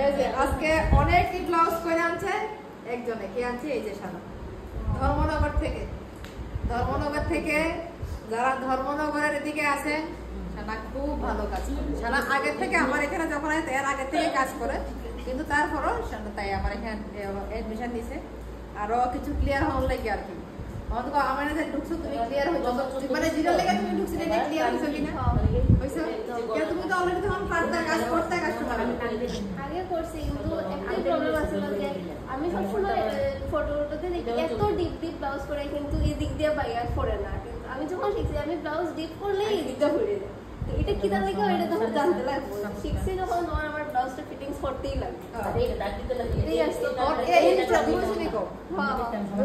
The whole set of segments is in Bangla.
এই যে আজকে অনেকই ব্লাউজ করে আনছে একজনে কে আনছে এই যে শালা ধর্মনগর থেকে যারা ধর্মনগরের এদিকে আছেন শালা খুব ভালো কাজ করে শালা আগে থেকে আমার এখানে যখন আছে এর আগে থেকে কাজ করে কিন্তু তারপরও শালা তাই আমার এখানে এডমিশন দিছে আরো কিছু ক্লিয়ার হওয়ার লাগে আর কি অন্তত আমার এখানে ঢুকছো তুমি ক্লিয়ার হইছো মানে জিরো লেগে তুমি ঢুকছিলে এটা ক্লিয়ার হইছো কিনা হইছো কে তুমি তো অলরেডি তখন ফার্দার কাজ করতে কাস্টমার আগে করছি কিন্তু একটাই প্রবলেম আছে যে আমি সবসময় ফটোতে দেখি এত ডিপ ব্লাউজ করে কিন্তু এই দিক দিয়ে বাইরে পড়ে না কিন্তু আমি যখন শিখছি আমি ব্লাউজ ডিপ করলেই এই দিকটা পড়ে যায় তো এটা কি তার লাগে এটা তখন জানতে লাগবে শিখছি যখন তোমার আমার ব্লাউজটা ফিটিংস করতেই লাগে এটা দাগ দিতে লাগে এই আসছে তোর এই প্রবলেম নিকো হ্যাঁ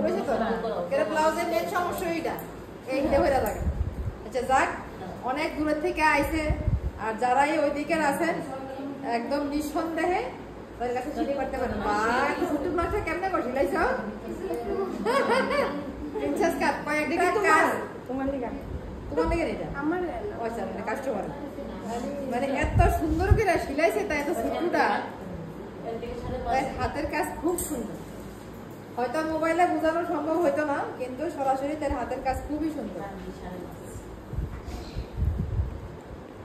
বুঝছো তো এর ব্লাউজের মেন সমস্যা এইটা হইরা লাগে আচ্ছা যাক অনেক দূর থেকে আইছে আর যারাই ওইদিকে আছেন একদম নিঃসন্দেহে ওর কাছে চিনি করতে পারেন বা ছোট ব্লাউজটা কেমনে বসিলাইছো প্রিন্সেস কাট কয়েকটা কাজ তোমার লাগে এটা আমার আচ্ছা মানে কাস্টমার মানে এত সুন্দর করে সিলাইছে তাই এত ছোটটা হাতের কাজ খুব সুন্দর হয়তো মোবাইলে বোঝানো সম্ভব হইতো না কিন্তু সরাসরি তার হাতের কাজ খুবই সুন্দর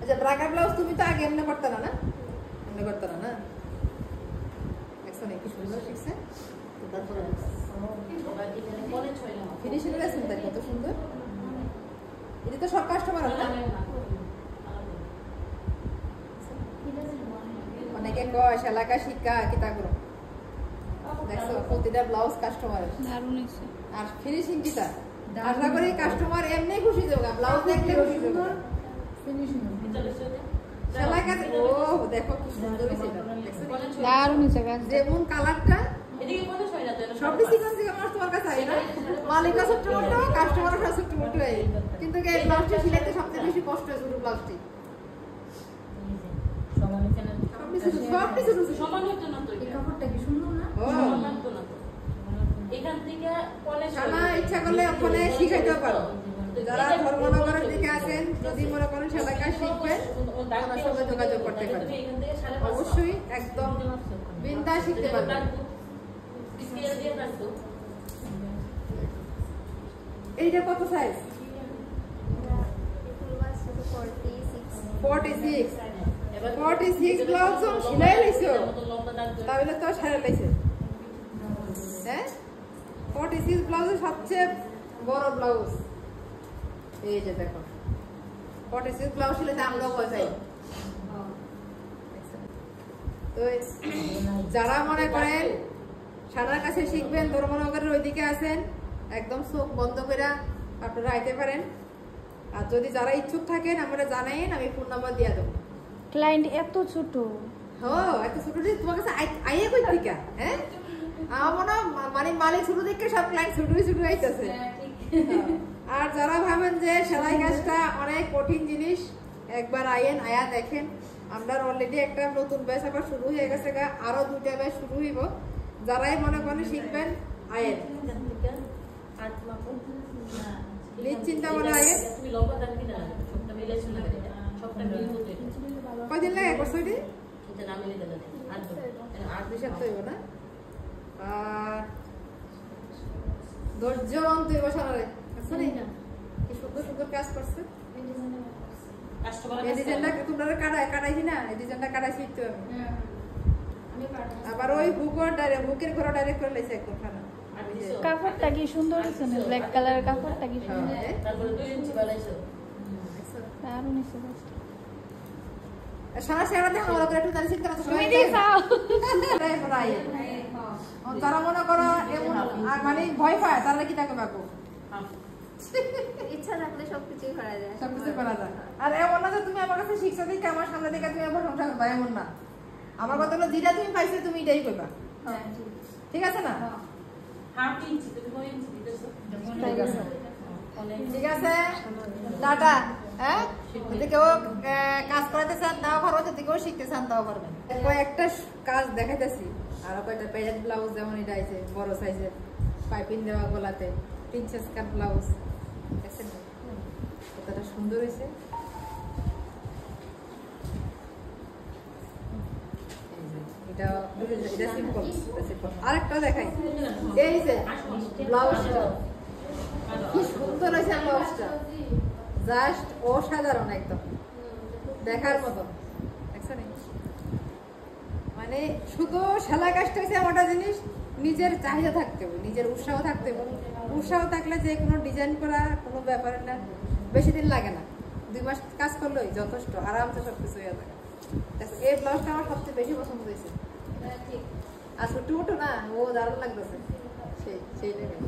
আচ্ছা ব্রাগা ব্লাউজ তুমি তো আগে এমনি করতে না এমনি করতে না দেখছো না কি সুন্দর শিখছে তারপরে ফিনিশিং এর সুন্দর কত সুন্দর এটা তো সব কাস্টমার না অনেকে কয় শালাকা শিক্ষা কিতা করো দেখছো প্রতিটা ব্লাউজ কাস্টমার আর ফিনিশিং কিতা আশা করি কাস্টমার এমনি খুশি দেবো ব্লাউজ দেখলে খুশি দেবো ফিনিশিং শালাকা ও দেখো কি সুন্দর হইছে দারুণ হইছে যেমন কালারটা এদিকে কত ছয় না তো সব সিকোয়েন্স থেকে আমার তোমার কাছে আই না মালিকা ছোট মোটো কাস্টমার ছোট মোটো আই কিন্তু এই ব্লাউজটা সিলাইতে সবচেয়ে বেশি কষ্ট হয় ছোট ব্লাউজটি সমান হতো না তো এই কাপড়টা কি সুন্দর না সমান হতো না তো এখান থেকে কলেজ শালা ইচ্ছা করলে ওখানে শিখাইতে পারো যারা ধর্মনগরের দিকে আছেন যদি মনে করেন শালাকা শিখবেন ওনার সঙ্গে যোগাযোগ করতে পারেন অবশ্যই একদম বিন্দাস শিখতে পারবেন এইটা কত সাইজ 46 ব্লাউজ সিলাই লাইছো তাহলে তো সারা লাইছে হ্যাঁ 46 ব্লাউজের সবচেয়ে বড় ব্লাউজ এই যে দেখো 46 ব্লাউজ সিলাইতে আমরা কয় তো যারা মনে করেন সারার কাছে শিখবেন ধর্মনগরের ওইদিকে আছেন একদম চোখ বন্ধ করে আপনারা আইতে পারেন আর যদি যারা ইচ্ছুক থাকেন আমরা জানাইন আমি ফোন নাম্বার দিয়ে দেবো ক্লায়েন্ট এত ছোট হ্যাঁ এত ছোট তোমার কাছে আইয়ে কই থেকে হ্যাঁ আমার মানে মালিক ছোট থেকে সব ক্লায়েন্ট ছোট আইতেছে আর যারা ভাবেন যে সেলাই কাজটা অনেক কঠিন জিনিস একবার আয়া দেখেন আমরা অলরেডি একটা নতুন ব্যাচ আবার শুরু হয়ে গেছে আরো দুইটা ব্যাচ শুরু হইব যারাই মনে করেন শিখবেন আয়েন চিন্তা করে আয়েন কয়দিন লাগে করছো এটি আট দুই সপ্তাহ হইব না আর ধৈর্য তুই বসানো কি সুন্দর সুন্দর কাজ করছে এই ডিজাইনটা তোমরা কাটাইছি না এই ডিজাইনটা কাটাইছি তো আমি আবার ওই বুকের ঘর ডাইরেক্ট করে লাইছে একদম খানা কাপড়টা কি সুন্দর হইছে না ব্ল্যাক কালারের কাপড়টা কি সুন্দর তারপরে 2 ইঞ্চি বানাইছো দারুণ হইছে সারা সেরা দেখো ওরা একটু তারিখ করে তুমি দিছাও যারা মনে করো এমন মানে ভয় পায় তারা কি টাকা পাবো ইচ্ছা থাকলে সবকিছুই করা যায় সবকিছু করা যায় আর এমন না যে তুমি আমার কাছে শিখছো দেখে আমার সামনে দেখে তুমি আবার সংসার করবা এমন না আমার কথা হলো যেটা তুমি পাইছো তুমি এটাই করবা ঠিক আছে না হাফ ইঞ্চি তুমি কয় ইঞ্চি দিতেছো ঠিক আছে টাটা হ্যাঁ যদি কেউ কাজ করাতে চান তাও পারবো যদি কেউ শিখতে চান তাও পারবেন কয়েকটা কাজ দেখাইতেছি আর কয়েকটা প্যারেন্ট ব্লাউজ যেমন এটা আছে বড় সাইজের পাইপিং দেওয়া গলাতে প্রিন্সেস কাট ব্লাউজ দেখছেন কতটা সুন্দর হয়েছে এটা সিম্পল। আরেকটা দেখাই, এই যে ব্লাউজটা কি সুন্দর হয়েছে ব্লাউজটা, জাস্ট অসাধারণ একদম দেখার মতো। দেখছেন মানে শুধু সেলাই কাজটা হচ্ছে এমনটা জিনিস, নিজের চাহিদা থাকতে হবে, নিজের উৎসাহ থাকতে হবে। উৎসাহ থাকলে যে কোনো ডিজাইন করা কোনো ব্যাপার না, বেশি দিন লাগে না, 2 মাস কাজ করলেই যথেষ্ট, আরামসে সব কিছু হয়ে যাবে। এই ব্লাউজটা আমার সবচেয়ে বেশি পছন্দ হয়েছে। আর ছোট ছোট না, ও দারুণ লাগতেছে, সেই লেভেল।